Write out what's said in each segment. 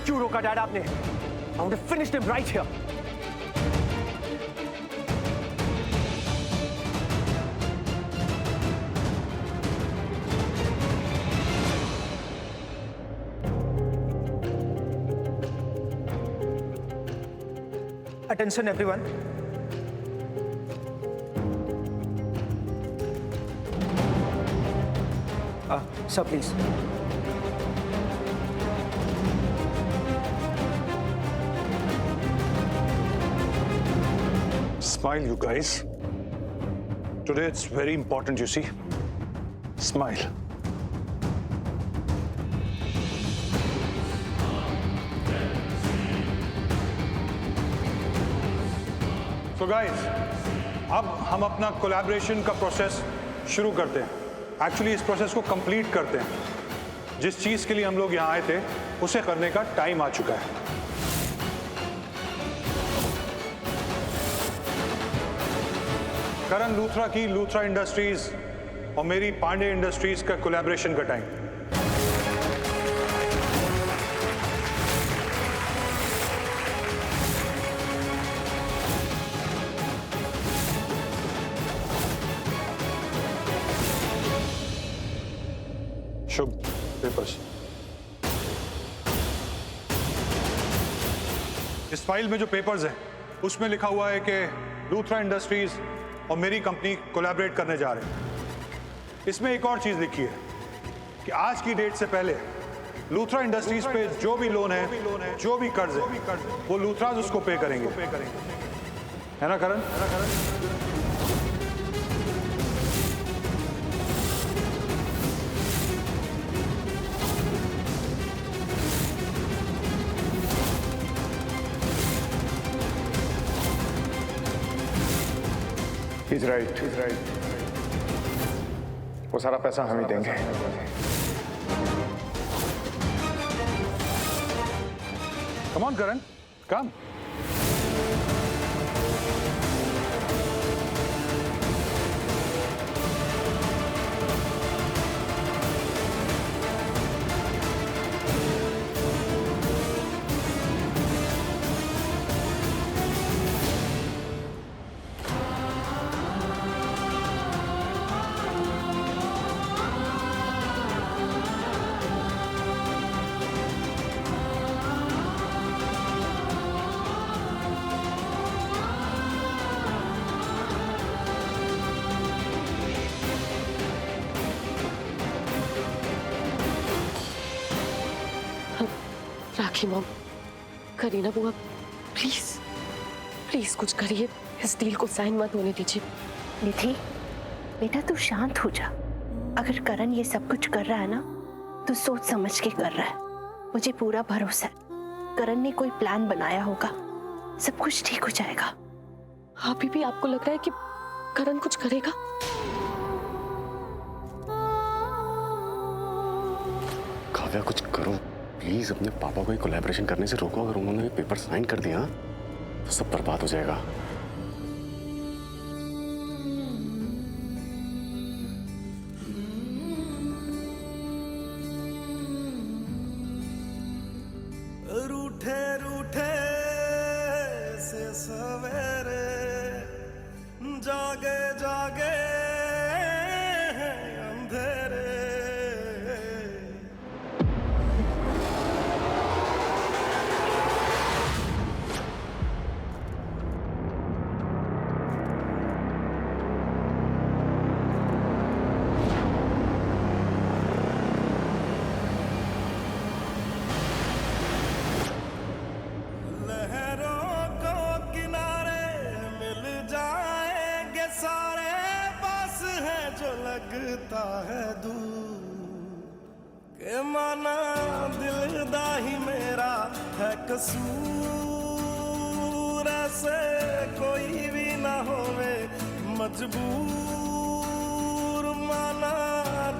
क्यों रोका डैड आपने? I want to finish them right here. Attention everyone. Sir, please. Smile, you guys. Today it's very important, you see. Smile. So guys, अब हम अपना collaboration का process शुरू करते हैं। एक्चुअली इस प्रोसेस को कंप्लीट करते हैं। जिस चीज के लिए हम लोग यहाँ आए थे उसे करने का टाइम आ चुका है। करण लूथरा की लूथरा इंडस्ट्रीज और मेरी पांडे इंडस्ट्रीज का कोलैबोरेशन का टाइम। शुभ पेपर्स। इस फाइल में जो पेपर्स हैं उसमें लिखा हुआ है कि लूथरा इंडस्ट्रीज और मेरी कंपनी कोलैबोरेट करने जा रहे हैं। इसमें एक और चीज लिखी है कि आज की डेट से पहले लूथरा इंडस्ट्रीज पे जो भी लोन है, जो भी कर्ज है, वो लूथराज उसको पे करेंगे। है ना करण? He's right. वो सारा पैसा हम ही देंगे। Come on, Karan. Come. Rakhi mom, Kareena बुआ, प्लीज प्लीज कुछ करिए, इस डील को साइन मत होने दीजिए। निधि, बेटा तू शांत हो जा। अगर करण ये सब कुछ कर रहा है ना तो सोच समझ के कर रहा है। मुझे पूरा भरोसा है करण ने कोई प्लान बनाया होगा, सब कुछ ठीक हो जाएगा। अभी भी आपको लग रहा है कि करण कुछ करेगा? काव्या कुछ करो प्लीज, अपने पापा को कोलैबोरेशन करने से रोको। अगर उन्होंने पेपर साइन कर दिया तो सब बर्बाद हो जाएगा। रूठे रूठे से सवेरे जागे जागे अंधेरे। लगता है दूर के माना दिल दा ही मेरा है कसूर। ऐसे कोई भी ना होवे मजबूर, माना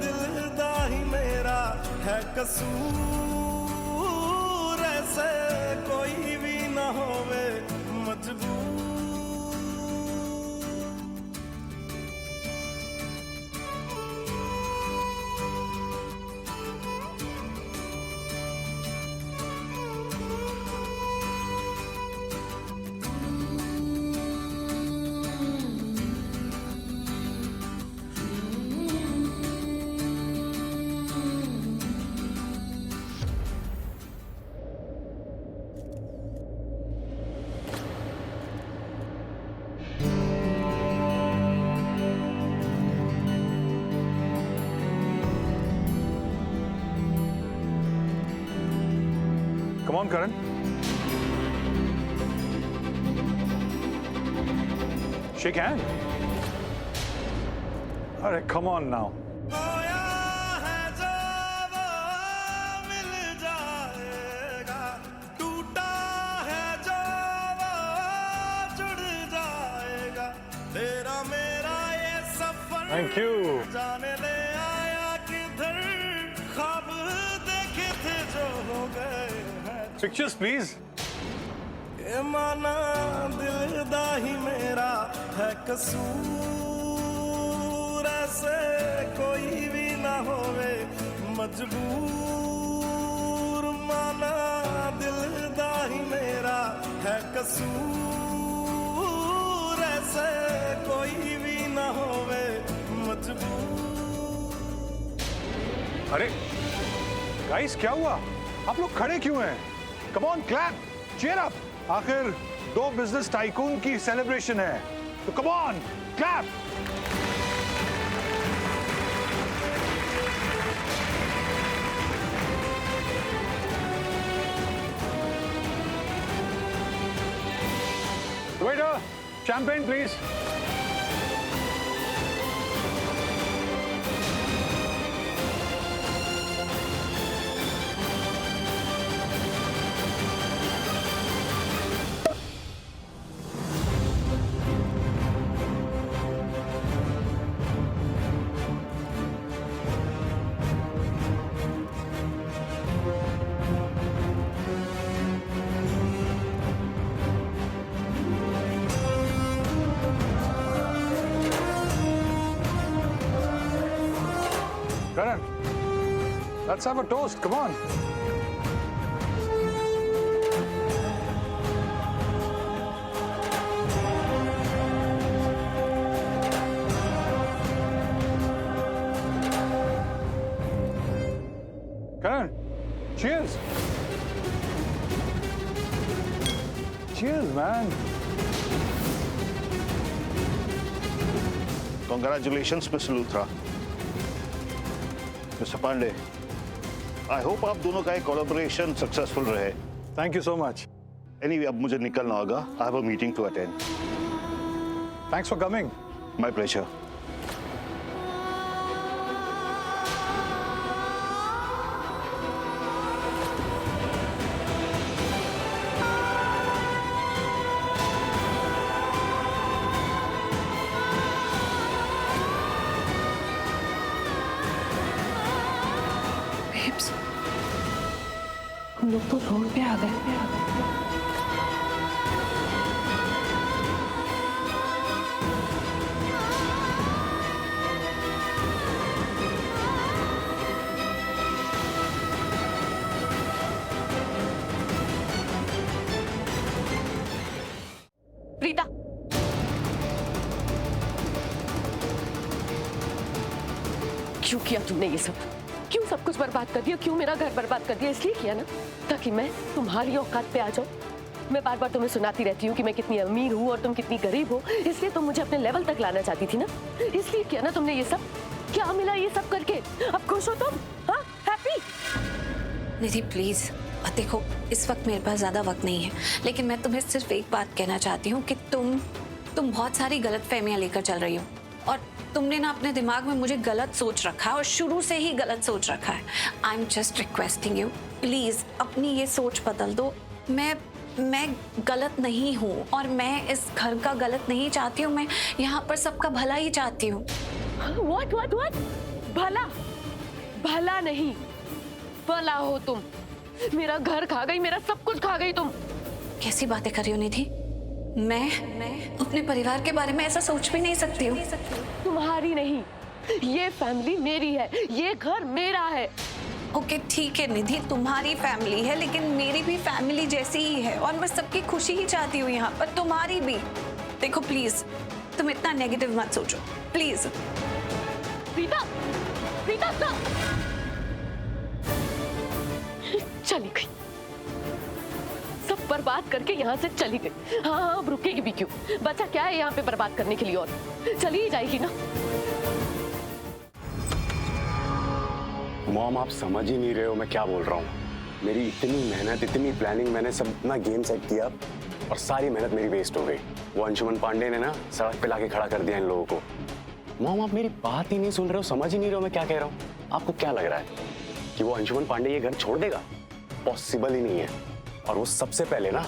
दिल दा ही मेरा है कसूर। ऐसे कोई भी ना होवे मजबूर। Come on, Karan. Shake hand. All right, come on now. खोया है जो वो मिल जाएगा, टूटा है जो वो जुड़ जाएगा, तेरा मेरा ये सफर Thank you. जाने ले आया किधर, ख्वाब देखे थे जो हो गए हैं। Pictures, please. ये माना दिल दा ही मेरा है कसूर, ऐसे कोई भी ना होवे मजबूर, माना दिल दा ही मेरा है कसूर, ऐसे कोई भी ना होवे मजबूर। अरे गाइस, क्या हुआ? आप लोग खड़े क्यों हैं? Come on, clap, cheer up. आखिर 2 बिजनेस टाइकून की सेलिब्रेशन है, तो come on, clap. Waiter, champagne, please. Karan, let's have a toast. Come on. Karan, cheers. Cheers, man. Congratulations, Mr. Luthra. Mr. Pandey, I hope आप दोनों का collaboration successful रहे. Thank you so much. Anyway, अब मुझे निकलना होगा. I have a meeting to attend. Thanks for coming. My pleasure. हम लोग तो रोड पे आ गए। प्रीता, क्यों किया तुमने ये सब? क्यों सब कुछ बर्बाद कर दिया? क्यों मेरा घर बर्बाद कर दिया? इसलिए किया ना ताकि मैं तुम्हारी औकात पे आ जाऊं। मैं बार बार तुम्हें सुनाती रहती हूँ कि मैं कितनी अमीर हूँ और तुम कितनी गरीब हो, इसलिए तुम मुझे अपने लेवल तक लाना चाहती थी ना। इसलिए किया ना तुमने ये सब। क्या मिला ये सब करके? अब खुश हो तुम? हाँ, हैप्पी? निधि प्लीज देखो, इस वक्त मेरे पास ज्यादा वक्त नहीं है, लेकिन मैं तुम्हें सिर्फ एक बात कहना चाहती हूँ कि तुम बहुत सारी गलतफहमियां लेकर चल रही हो और तुमने ना अपने दिमाग में मुझे गलत सोच रखा है और शुरू से ही गलत सोच रखा है। I am just requesting you, please अपनी ये सोच बदल दो। मैं गलत नहीं हूँ और मैं इस घर का गलत नहीं चाहती हूँ, मैं यहाँ पर सबका भला ही चाहती हूँ। What? भला? भला नहीं, भला हो तुम। मेरा घर खा गई, मेरा सब कुछ खा गई तुम। कैसी बातें कर रही हो निधि? मैं अपने परिवार के बारे में ऐसा सोच भी नहीं सकती हूँ। तुम्हारी नहीं, ये फैमिली मेरी है, ये घर मेरा है। ओके ठीक है निधि, तुम्हारी फैमिली है लेकिन मेरी भी फैमिली जैसी ही है और मैं सबकी खुशी ही चाहती हूँ यहाँ पर, तुम्हारी भी। देखो प्लीज तुम इतना नेगेटिव मत सोचो प्लीज। प्रीता, प्रीता चली गई, सब बर्बाद करके यहाँ से चली गई। हाँ, अब रुकेगी भी क्यों? बचा क्या है यहाँ पे बर्बाद करने के लिए? और चली ही जाएगी ना। मॉम, आप समझ ही नहीं रहे हो मैं क्या बोल रहा हूँ। मेरी इतनी मेहनत, इतनी प्लानिंग, मैंने सब अपना गेम सेट किया और सारी मेहनत मेरी वेस्ट हो गई। वो अंशुमन पांडे ने ना सड़क पे लाके खड़ा कर दिया इन लोगों को। मॉम, आप मेरी बात ही नहीं सुन रहे हो, समझ ही नहीं रहे हो मैं क्या कह रहा हूँ। आपको क्या लग रहा है कि वो अंशुमन पांडे ये घर छोड़ देगा? पॉसिबल ही नहीं है। और वो सबसे पहले ना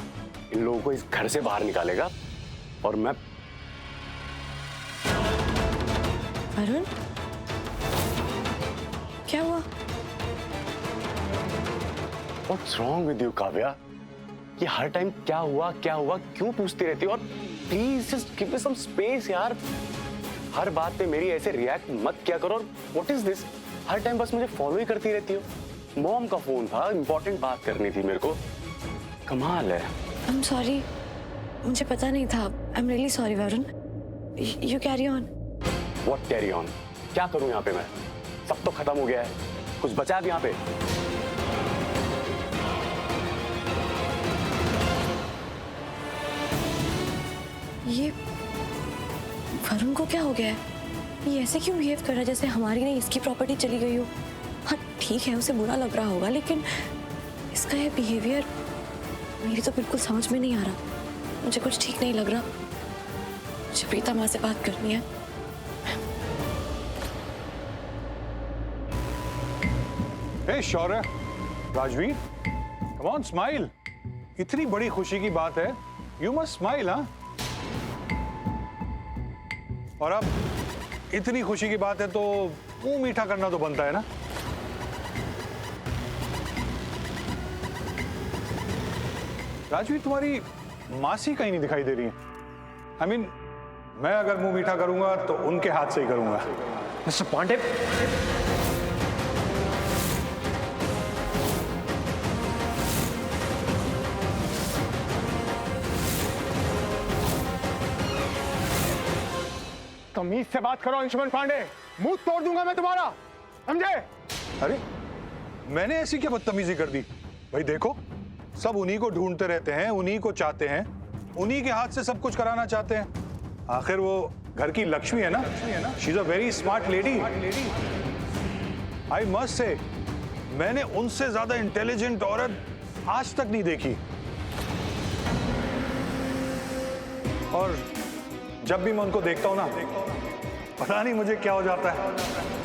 इन लोगों को इस घर से बाहर निकालेगा। और मैं अरुण, क्या हुआ? What's wrong with you, Kavya? ये हर टाइम क्या हुआ क्यों पूछती रहती हो? और please just give me some space यार। हर बात पे मेरी ऐसे रिएक्ट मत किया करो। और what is this? Her time बस मुझे फॉलो ही करती रहती हो। मॉम का फोन था, इंपॉर्टेंट बात करनी थी मेरे को। कमाल है। आई एम सॉरी, मुझे पता नहीं था। I am really sorry Varun. You carry on. What carry on? क्या करूं यहाँ पे मैं? सब तो खत्म हो गया है, कुछ बचा है यहाँ पे? ये वरुण को क्या हो गया है? ये ऐसे क्यों बिहेव कर रहा है जैसे हमारी नहीं इसकी प्रॉपर्टी चली गई हो? हाँ ठीक है, उसे बुरा लग रहा होगा, लेकिन इसका ये बिहेवियर मेरी तो बिल्कुल समझ में नहीं आ रहा। मुझे कुछ ठीक नहीं लग रहा। मुझे प्रीता माँ से बात करनी है। हे शौर्य, राजवीर, कम ऑन स्माइल। इतनी बड़ी खुशी की बात है, यू मस्ट स्माइल। हाँ, और अब इतनी खुशी की बात है तो मुंह मीठा करना तो बनता है ना। राजवीर, तुम्हारी मासी कहीं नहीं दिखाई दे रही है। I mean, मैं अगर मुंह मीठा करूंगा तो उनके हाथ से ही करूंगा। मिस्टर पांडे, तमीज से बात करो अंशुमन पांडे, मुंह तोड़ दूंगा मैं तुम्हारा, समझे? अरे मैंने ऐसी क्या बदतमीजी कर दी? भाई देखो, सब उन्हीं को ढूंढते रहते हैं, उन्हीं को चाहते हैं, उन्हीं के हाथ से सब कुछ कराना चाहते हैं। आखिर वो घर की लक्ष्मी है ना। She is a very smart lady. I must say, मैंने उनसे ज्यादा इंटेलिजेंट औरत आज तक नहीं देखी। और जब भी मैं उनको देखता हूं ना, पता नहीं मुझे क्या हो जाता है।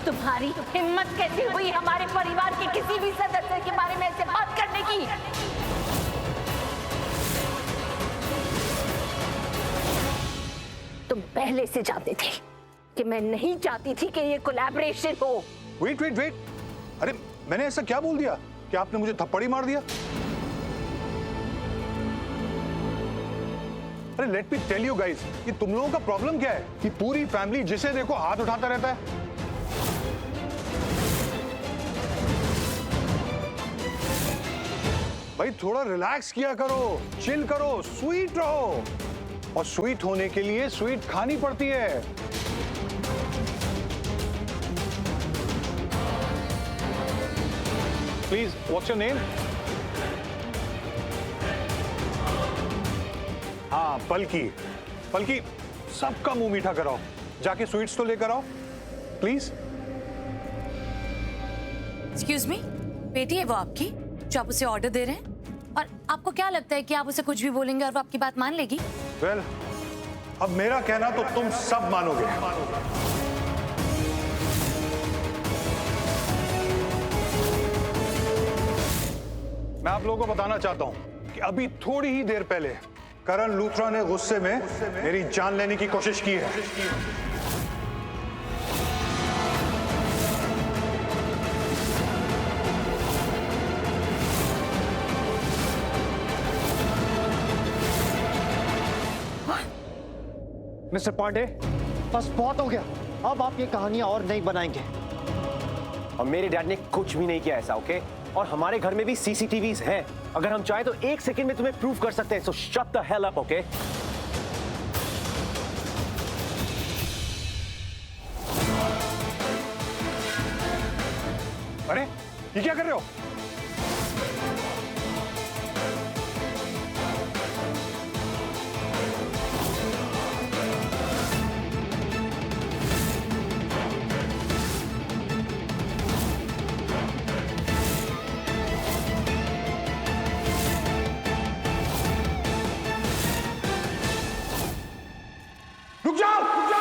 तुम्हारी हिम्मत कैसी हुई हमारे परिवार के किसी भी सदस्य के बारे में ऐसे बात करने की? तुम पहले से जानते थे कि मैं नहीं चाहती थी कि ये कोलैबोरेशन हो। वेट वेट वेट, अरे मैंने ऐसा क्या बोल दिया कि आपने मुझे थप्पड़ ही मार दिया? अरे let me tell you guys, कि तुम लोगों का प्रॉब्लम क्या है कि पूरी फैमिली जिसे देखो हाथ उठाता रहता है। भाई थोड़ा रिलैक्स किया करो, चिल करो, स्वीट रहो। और स्वीट होने के लिए स्वीट खानी पड़ती है। Please, what's your name? हाँ, पलकी। पलकी, सबका मुंह मीठा कराओ। जाके स्वीट्स तो लेकर आओ प्लीज। एक्सक्यूज मी, बेटी है वो आपकी जो आप उसे ऑर्डर दे रहे हैं? और आपको क्या लगता है कि आप उसे कुछ भी बोलेंगे और वो आपकी बात मान लेगी? वेल, अब मेरा कहना तो तुम सब मानोगे। मैं आप लोगों को बताना चाहता हूं कि अभी थोड़ी ही देर पहले करण लूथरा ने गुस्से में मेरी जान लेने की कोशिश की है। मिस्टर पांडे, बस बहुत हो गया। अब आप ये कहानियां और नहीं बनाएंगे। और मेरे डैड ने कुछ भी नहीं किया ऐसा, ओके? और हमारे घर में भी सीसीटीवीज हैं। अगर हम चाहे तो 1 सेकंड में तुम्हें प्रूव कर सकते हैं। सो shut the hell up, okay? अरे ये क्या कर रहे हो? रुक जाओ, रुक जाओ।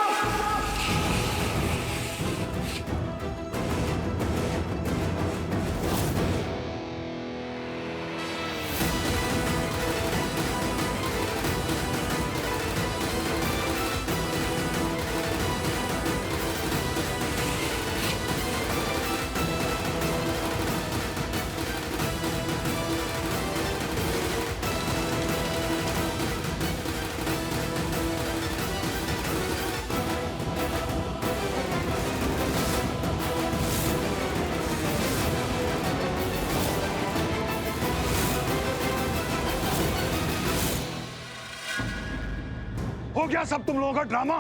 हो गया सब तुम लोगों का ड्रामा।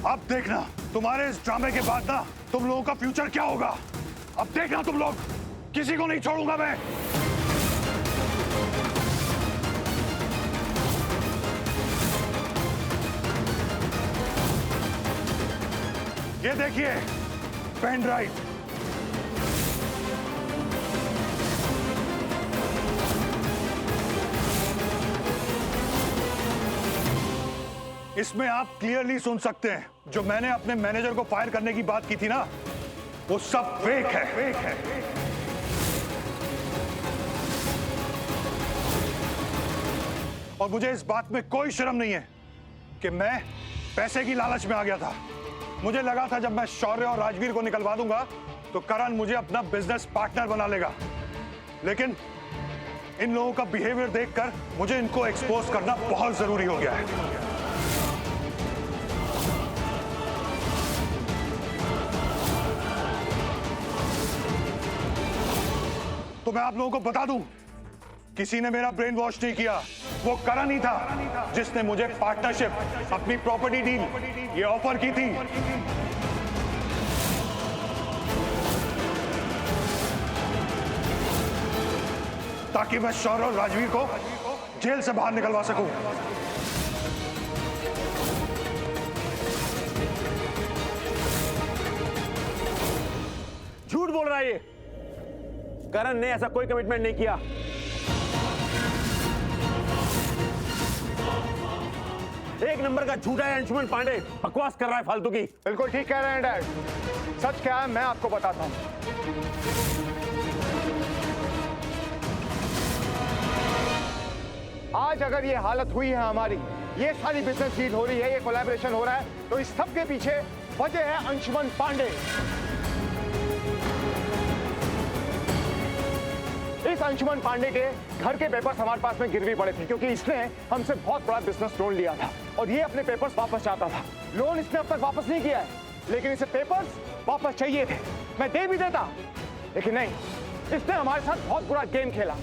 अब देखना तुम्हारे इस ड्रामे के बाद ना तुम लोगों का फ्यूचर क्या होगा। अब देखना तुम लोग, किसी को नहीं छोड़ूंगा मैं। ये देखिए पेन ड्राइव। इसमें आप क्लियरली सुन सकते हैं जो मैंने अपने मैनेजर को फायर करने की बात की थी ना, वो सब फेक है, फेक है। और मुझे इस बात में कोई शर्म नहीं है कि मैं पैसे की लालच में आ गया था। मुझे लगा था जब मैं शौर्य और राजवीर को निकलवा दूंगा तो करण मुझे अपना बिजनेस पार्टनर बना लेगा, लेकिन इन लोगों का बिहेवियर देखकर मुझे इनको एक्सपोज करना बहुत जरूरी हो गया है। तो मैं आप लोगों को बता दूं, किसी ने मेरा ब्रेन वॉश नहीं किया, वो करण ही था जिसने मुझे पार्टनरशिप, अपनी प्रॉपर्टी डील ये ऑफर की थी। ताकि मैं शौर्य और राजवीर को जेल से बाहर निकलवा सकूं। झूठ बोल रहा है ये। करण ने ऐसा कोई कमिटमेंट नहीं किया। एक नंबर का झूठा है अंशुमन पांडे, बकवास कर रहा है फालतू की। बिल्कुल ठीक कह रहे हैं डैड। सच क्या है मैं आपको बताता हूं। आज अगर ये हालत हुई है हमारी, ये सारी बिजनेस डील हो रही है, ये कोलैबोरेशन हो रहा है, तो इस सब के पीछे वजह है अंशुमन पांडे। इस अंशुमन पांडे के घर के पेपर्स हमारे पास में गिरवी पड़े थे क्योंकि इसने हमसे बहुत बड़ा बिजनेस लोन लिया था और ये अपने पेपर्स वापस चाहता था। लोन इसने अब तक वापस नहीं किया है, लेकिन इसे पेपर्स वापस चाहिए थे। मैं दे भी देता, लेकिन नहीं, इसने हमारे साथ बहुत बुरा गेम खेला।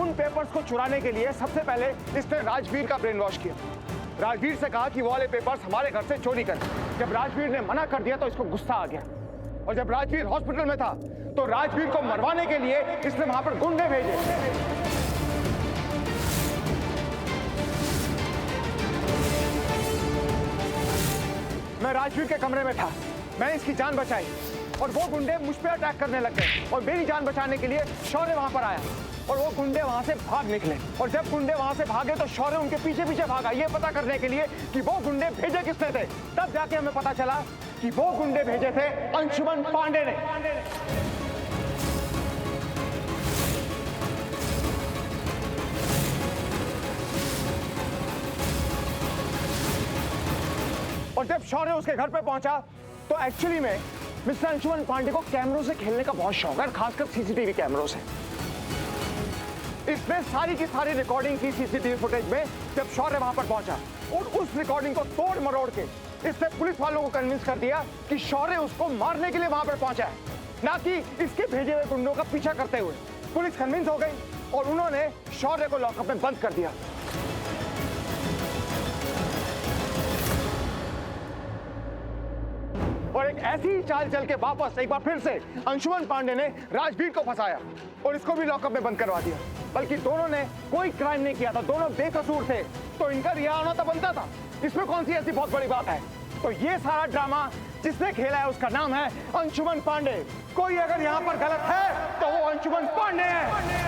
उन पेपर्स को चुराने के लिए सबसे पहले इसने राजवीर का ब्रेन वॉश किया। राजवीर से कहा कि वो वाले पेपर्स हमारे घर से चोरी कर। जब राजवीर ने मना कर दिया तो इसको गुस्सा आ गया, और जब राजवीर हॉस्पिटल में था तो राजवीर को मरवाने के लिए इसने वहां पर गुंडे भेजे। मैं राजवीर के कमरे में था, मैंने इसकी जान बचाई और वो गुंडे मुझ पे अटैक करने लग गए और मेरी जान बचाने के लिए शौर्य वहां पर आया और वो गुंडे वहां से भाग निकले। और जब गुंडे वहां से भागे तो शौर्य उनके पीछे पीछे भागा, ये पता करने के लिए कि वो गुंडे भेजे किसने थे। तब जाके हमें पता चला कि वो गुंडे भेजे थे अंशुमन पांडे ने। और जब शौर्य उसके घर पे पहुंचा तो एक्चुअली में मिस्टर अंशुमन पांडे को कैमरों से खेलने का बहुत शौक है, खासकर सीसीटीवी कैमरों से। इसने सारी की सारी रिकॉर्डिंग की सीसीटीवी फुटेज में जब शौर्य वहां पर पहुंचा, और उस रिकॉर्डिंग को तोड़ मरोड़ के इसने पुलिस वालों को कन्विंस कर दिया कि शौर्य उसको मारने के लिए वहां पर पहुंचा है, ना कि इसके भेजे हुए गुंडों का पीछा करते हुए। पुलिस कन्विंस हो गई और उन्होंने शौर्य को लॉकअप में बंद कर दिया। और एक ऐसी ही चाल चल के वापस एक बार फिर से अंशुमन पांडे ने राजवीर को फंसाया और इसको भी लॉकअप में बंद करवा दिया। बल्कि दोनों ने कोई क्राइम नहीं किया था, दोनों बेकसूर थे, तो इनका रिहा होना तो बनता था। इसमें कौन सी ऐसी बहुत बड़ी बात है? तो ये सारा ड्रामा जिसने खेला है उसका नाम है अंशुमन पांडे। कोई अगर यहाँ पर गलत है तो वो अंशुमन पांडे है।